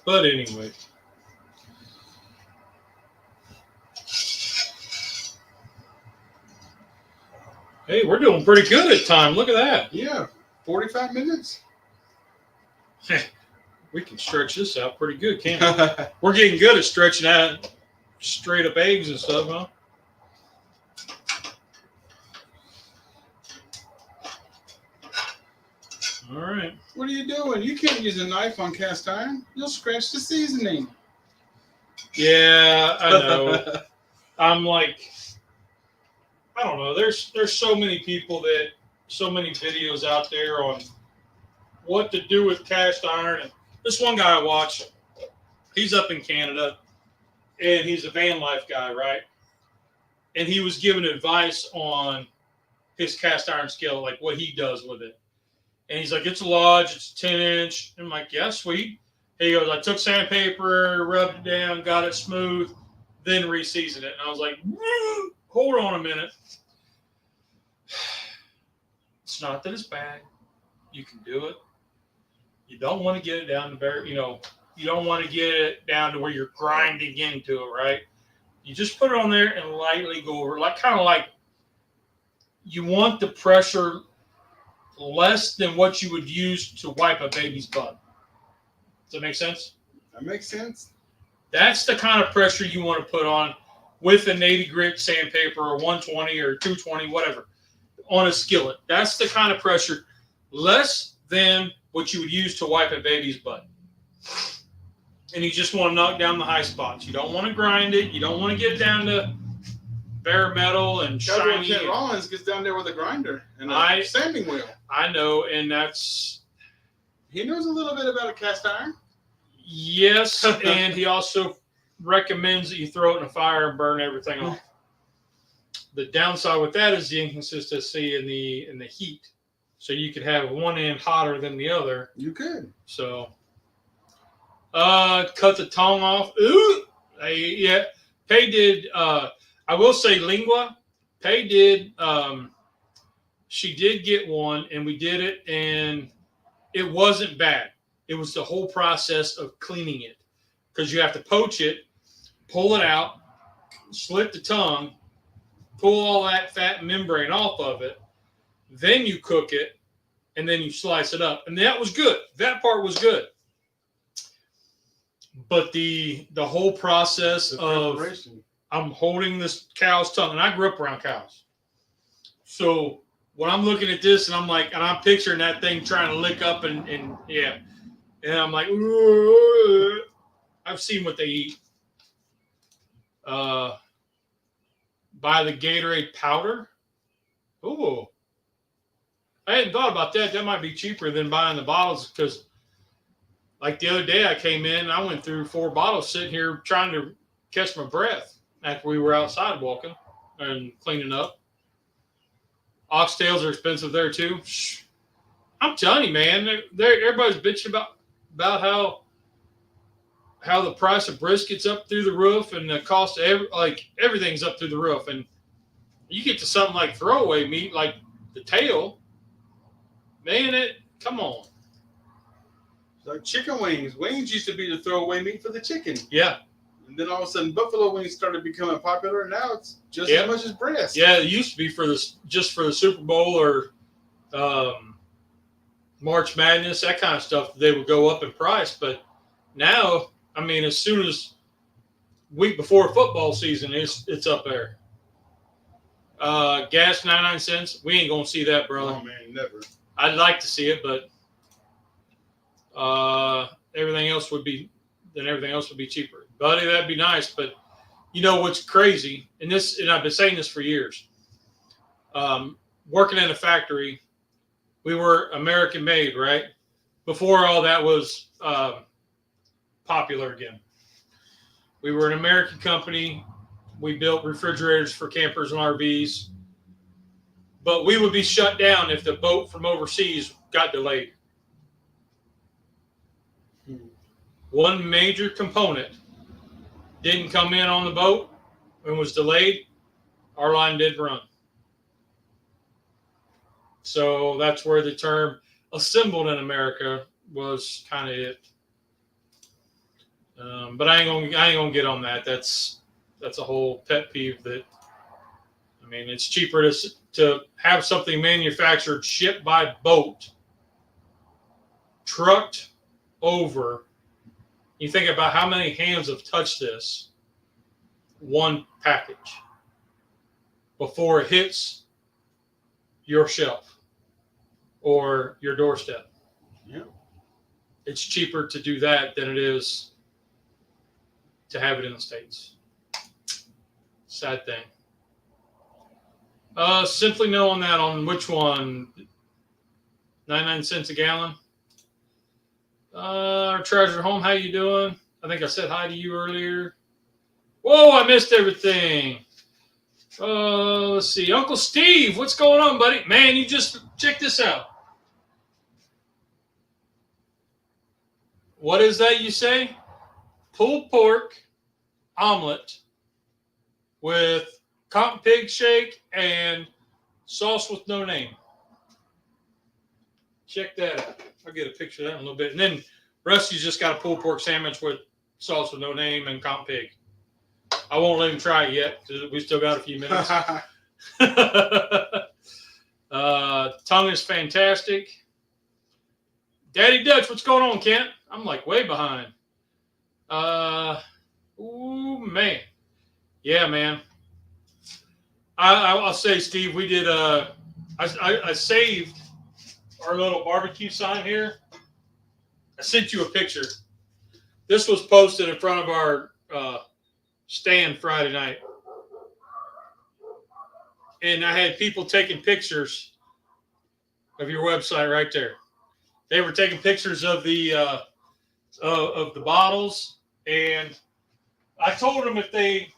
But anyway. Hey, we're doing pretty good at time. Look at that. Yeah, 45 minutes. We can stretch this out pretty good, can't we? We're getting good at stretching out straight up eggs and stuff, huh? All right. What are you doing? You can't use a knife on cast iron. You'll scratch the seasoning. Yeah, I know. I'm like, I don't know. There's so many so many videos out there on what to do with cast iron. And this one guy I watch, he's up in Canada, and he's a van life guy, right? And he was giving advice on his cast iron skillet, like what he does with it. And he's like, it's a Lodge, it's a 10-inch. And I'm like, yeah, sweet. He goes, I took sandpaper, rubbed it down, got it smooth, then re-seasoned it. And I was like, hold on a minute. It's not that it's bad. You can do it. You don't want to get it down to you don't want to get it down to where you're grinding into it, right? You just put it on there and lightly go over, kind of like you want the pressure less than what you would use to wipe a baby's butt. Does that make sense? That makes sense. That's the kind of pressure you want to put on with an 80 grit sandpaper or 120 or 220, whatever, on a skillet. That's the kind of pressure less than what you would use to wipe a baby's butt. And you just want to knock down the high spots. You don't want to grind it. You don't want to get it down to bare metal and shiny. Ken Rollins gets down there with a grinder and a sanding wheel. I know, and he knows a little bit about a cast iron. Yes, and he also recommends that you throw it in a fire and burn everything off. The downside with that is the inconsistency in the heat. So you could have one end hotter than the other. You could. So cut the tongue off. Ooh, yeah. Pay did. I will say lingua. Pay did. She did get one, and we did it, and it wasn't bad. It was the whole process of cleaning it, because you have to poach it, pull it out, slit the tongue, pull all that fat membrane off of it, then you cook it, and then you slice it up. And that was good. That part was good. But the whole process The of preparation. I'm holding this cow's tongue, and I grew up around cows. So when I'm looking at this, and I'm like, and I'm picturing that thing trying to lick up, and yeah, and I'm like, "Ooh." I've seen what they eat. Buy the Gatorade powder. Ooh, I hadn't thought about that. That might be cheaper than buying the bottles because, like the other day, I came in and I went through 4 bottles sitting here trying to catch my breath after we were outside walking and cleaning up. Oxtails are expensive there too. Shh. I'm telling you, man, everybody's bitching about how the price of brisket's up through the roof and the cost of everything's up through the roof. And you get to something like throwaway meat, like the tail, man, come on. Like chicken wings. Wings used to be the throwaway meat for the chicken. Yeah. And then all of a sudden, buffalo wings started becoming popular, and now it's just Yeah. as much as breast. Yeah, it used to be just for the Super Bowl or March Madness, that kind of stuff. They would go up in price, but now, I mean, as soon as week before football season, it's up there. Gas 99 cents. We ain't gonna see that, brother. Oh man, never. I'd like to see it, but everything else would be cheaper. Buddy, that'd be nice. But you know what's crazy? And I've been saying this for years. Working in a factory, we were American made, right? Before all that was popular again. We were an American company. We built refrigerators for campers and RVs. But we would be shut down if the boat from overseas got delayed. One major component didn't come in on the boat and was delayed, our line didn't run. So that's where the term assembled in America was kind of it. But I ain't gonna get on that. That's a whole pet peeve. That I mean, it's cheaper to have something manufactured, shipped by boat, trucked over. You think about how many hands have touched this one package before it hits your shelf or your doorstep. Yeah. It's cheaper to do that than it is to have it in the States. Sad thing. Simply know on that, on which one? 99 cents a gallon. Our treasure home, how you doing? I think I said hi to you earlier. Whoa, I missed everything. Let's see. Uncle Steve, what's going on, buddy? Man, you just check this out. What is that you say? Pulled pork omelet with cotton pig shake and sauce with no name. Check that out. I'll get a picture of that in a little bit. And then Rusty's just got a pulled pork sandwich with sauce with no name and cotton pig. I won't let him try it yet because we still got a few minutes. Tongue is fantastic. Daddy Dutch, what's going on, Kent? I'm like way behind. Ooh, man. Yeah, man. I'll say, Steve, we did I saved our little barbecue sign here. I sent you a picture. This was posted in front of our stand Friday night. And I had people taking pictures of your website right there. They were taking pictures of the bottles, and I told them if they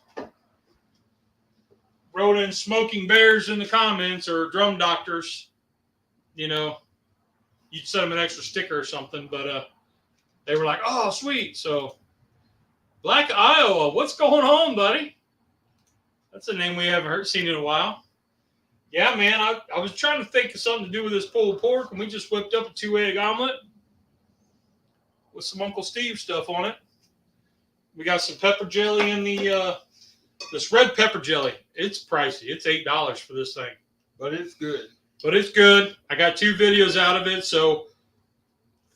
wrote in smoking bears in the comments or drum doctors, you know, you'd send them an extra sticker or something. But they were like, oh, sweet. So Black Iowa, what's going on, buddy? That's a name we haven't seen in a while. Yeah, man, I was trying to think of something to do with this pulled pork, and we just whipped up a 2-egg omelet with some Uncle Steve stuff on it. We got some pepper jelly in this red pepper jelly. It's pricey. It's $8 for this thing. But it's good. I got 2 videos out of it, so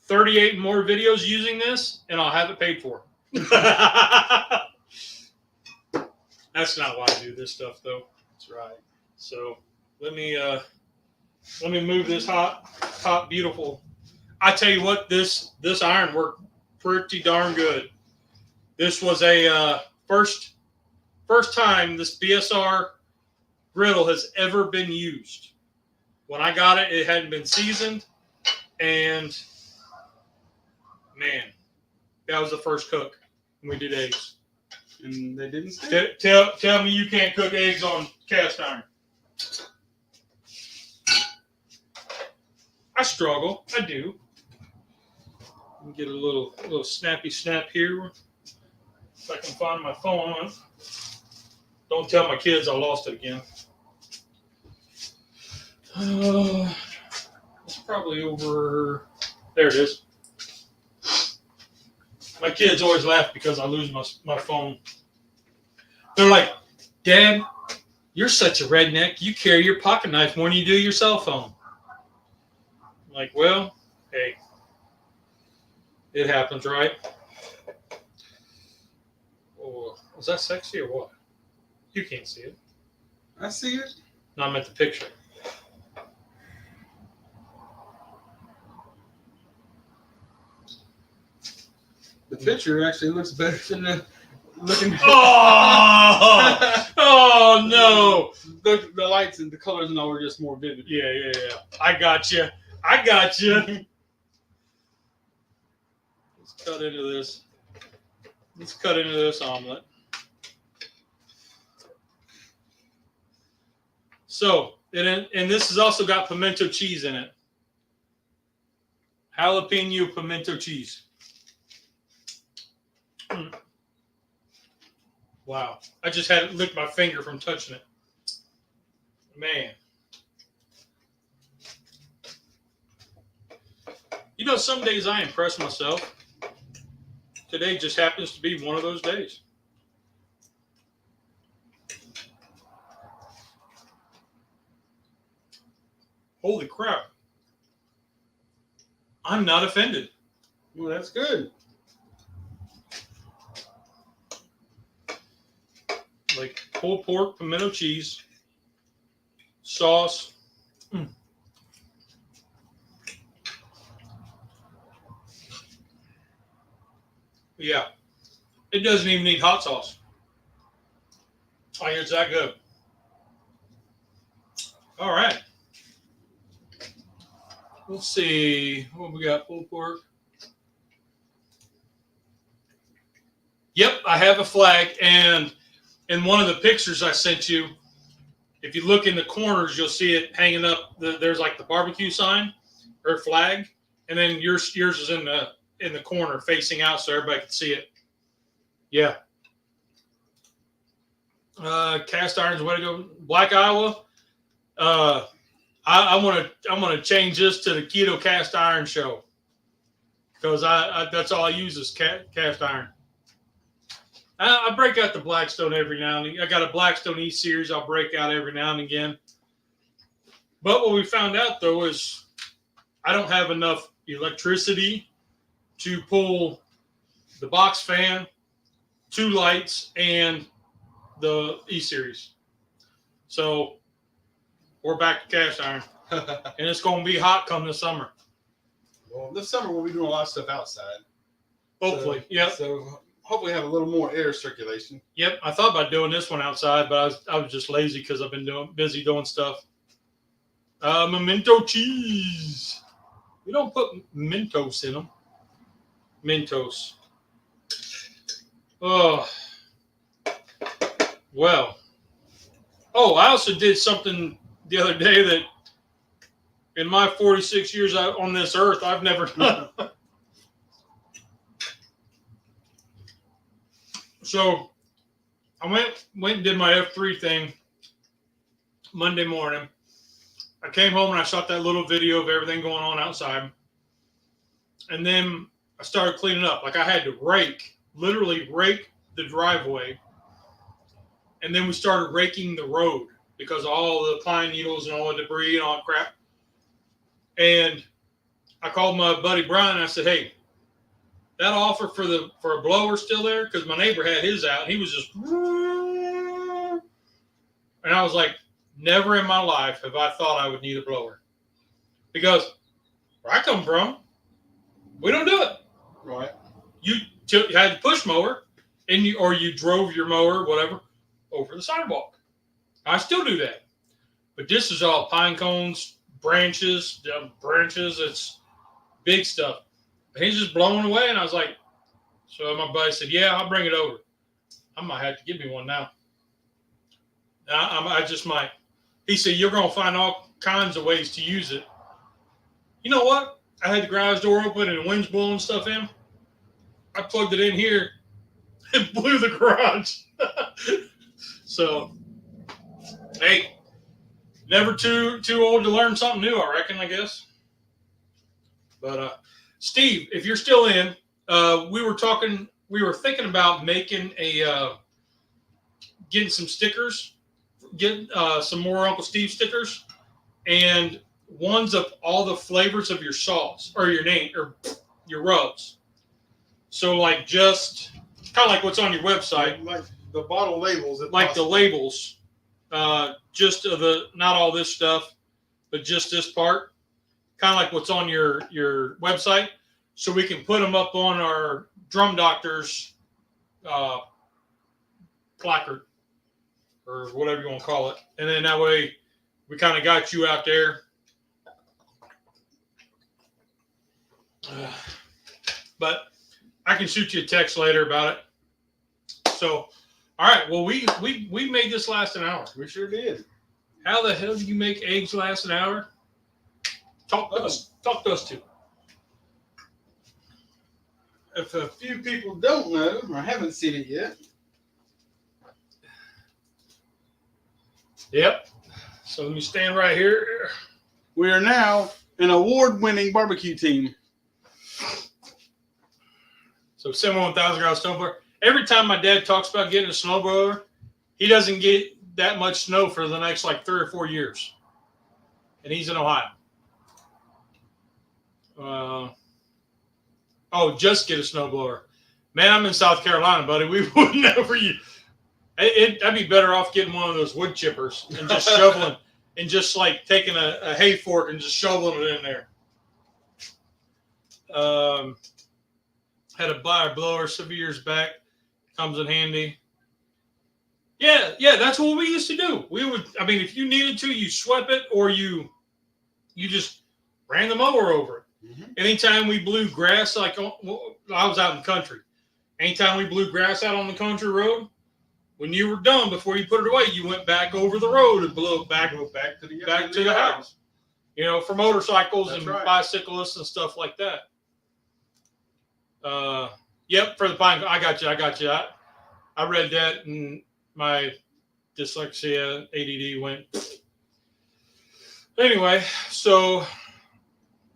38 more videos using this, and I'll have it paid for. That's not why I do this stuff, though. That's right. So let me move this hot, beautiful. I tell you what, this iron worked pretty darn good. This was a first time this BSR griddle has ever been used. When I got it, it hadn't been seasoned, and man, that was the first cook when we did eggs. And they didn't stay. Tell me you can't cook eggs on cast iron. I struggle. I do. Let me get a little snappy snap here. If I can find my phone. Don't tell my kids I lost it again. It's probably over. There it is. My kids always laugh because I lose my phone. They're like, Dad, you're such a redneck. You carry your pocket knife more than you do your cell phone. I'm like, well, hey, it happens, right? Oh, was that sexy or what? You can't see it. I see it. No, I meant the picture. The picture actually looks better than the looking. Oh no! The lights and the colors and all were just more vivid. Yeah. I got you. Let's cut into this. Let's cut into this omelet. So, and this has also got pimento cheese in it. Jalapeno pimento cheese. Wow. I just had to lick my finger from touching it. Man. You know, some days I impress myself. Today just happens to be one of those days. Holy crap. I'm not offended. Well, that's good. Like pulled pork, pimento cheese, sauce. Yeah. It doesn't even need hot sauce. Oh, it's that good. All right. Let's see. What we got? Pulled pork. Yep, I have a flag. And in one of the pictures I sent you, if you look in the corners, you'll see it hanging up. There's like the barbecue sign or flag. And then yours is in the corner facing out so everybody can see it. Yeah. Cast iron's way to go. Black Iowa. I'm gonna change this to the Keto Cast Iron Show because I that's all I use is cast iron. I break out the Blackstone every now and again. I got a Blackstone E series I'll break out every now and again. But what we found out though is I don't have enough electricity to pull the box fan, 2 lights, and the E series. So we're back to cast iron. And it's going to be hot come this summer. Well, this summer we'll be doing a lot of stuff outside. Hopefully. Yep. So hopefully have a little more air circulation. Yep. I thought about doing this one outside, but I was just lazy because I've been busy doing stuff. Pimento cheese. We don't put Mentos in them. Mentos. Oh. Well. Oh, I also did something the other day that in my 46 years on this earth, I've never done. So I went and did my F3 thing Monday morning. I came home and I shot that little video of everything going on outside. And then I started cleaning up. Like I had to literally rake the driveway. And then we started raking the road because of all the pine needles and all the debris and all that crap. And I called my buddy Brian and I said, hey, that offer for a blower still there? Because my neighbor had his out. He was just, and I was like, never in my life have I thought I would need a blower, because where I come from, we don't do it. Right. You had the push mower, and you drove your mower, whatever, over the sidewalk. I still do that, but this is all pine cones, branches. It's big stuff. And he's just blowing away, and I was like, so my buddy said, "Yeah, I'll bring it over. I might have to give me one now. I just might." He said, "You're gonna find all kinds of ways to use it." You know what? I had the garage door open and the wind's blowing stuff in. I plugged it in here and blew the garage. So, hey, never too old to learn something new, I reckon, I guess. But Steve, if you're still in, we were thinking about making getting some stickers, getting some more Uncle Steve stickers, and ones of all the flavors of your sauce or your rubs. So like just kind of like what's on your website, Like the bottle labels. like the labels, just of not all this stuff, but just this part, kind of like what's on your website, so we can put them up on our Drum Doctors placard or whatever you want to call it, and then that way we kind of got you out there. But I can shoot you a text later about it. So, all right. Well, we made this last an hour. We sure did. How the hell do you make eggs last an hour? Talk to us two. If a few people don't know or haven't seen it yet, Yep. So let me stand right here. we are now an award-winning barbecue team. So 71,000 snowblower. Every time my dad talks about getting a snowblower, he doesn't get that much snow for the next like 3 or 4 years. And he's in Ohio. Just get a snowblower. Man, I'm in South Carolina, buddy. We would never use. I'd be better off getting one of those wood chippers and just shoveling and just like taking a hay fork and just shoveling it in there. Had to buy a blower some years back. Comes in handy. Yeah, that's what we used to do. We would, if you needed to, you swept it or you just ran the mower over it. Mm-hmm. Anytime we blew grass, like I was out in the country. Anytime we blew grass out on the country road, when you were done, before you put it away, you went back over the road and blew it back to the house. You know, for motorcycles. That's and right. Bicyclists and stuff like that. Yep, for the pine. I got you. I read that and my dyslexia, ADD went. Anyway, so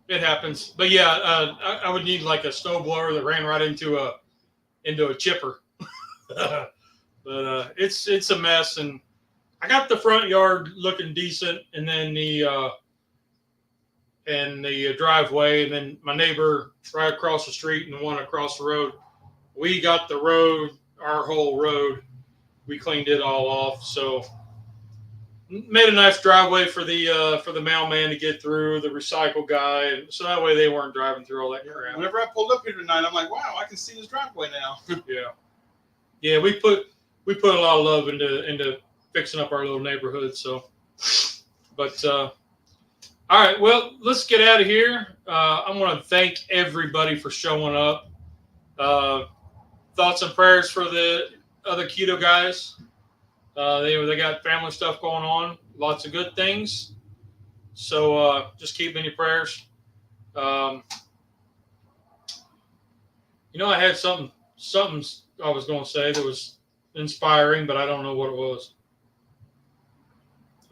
it happens. But yeah, I would need like a snowblower that ran right into a chipper. But it's a mess, and I got the front yard looking decent, and then the driveway, and then my neighbor right across the street and the one across the road. We got the road, our whole road. We cleaned it all off, so made a nice driveway for the mailman to get through, the recycle guy, and so that way they weren't driving through all that crap. Whenever I pulled up here tonight, I'm like, wow, I can see this driveway now. Yeah, we put a lot of love into fixing up our little neighborhood. So, but all right, well, let's get out of here. I want to thank everybody for showing up. Thoughts and prayers for the other keto guys. They got family stuff going on, lots of good things. So just keep in your prayers. I had something I was going to say that was inspiring, but I don't know what it was.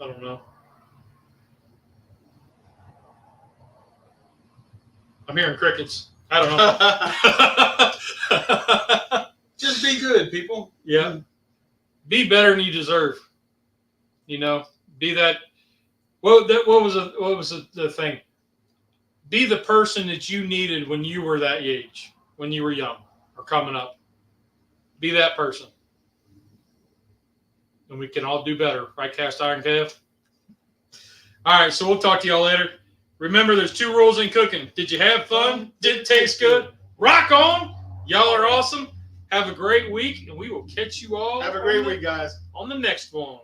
I don't know. I'm hearing crickets. I don't know. Just be good, people. Yeah. Be better than you deserve. Be that. What was the thing? Be the person that you needed when you were that age. when you were young or coming up. Be that person. And we can all do better. Right, Cast Iron Kev? All right, so we'll talk to y'all later. Remember, there's 2 rules in cooking. Did you have fun? Did it taste good? Rock on. Y'all are awesome. Have a great week, and we will catch you all. Have a great week, guys. On the next one.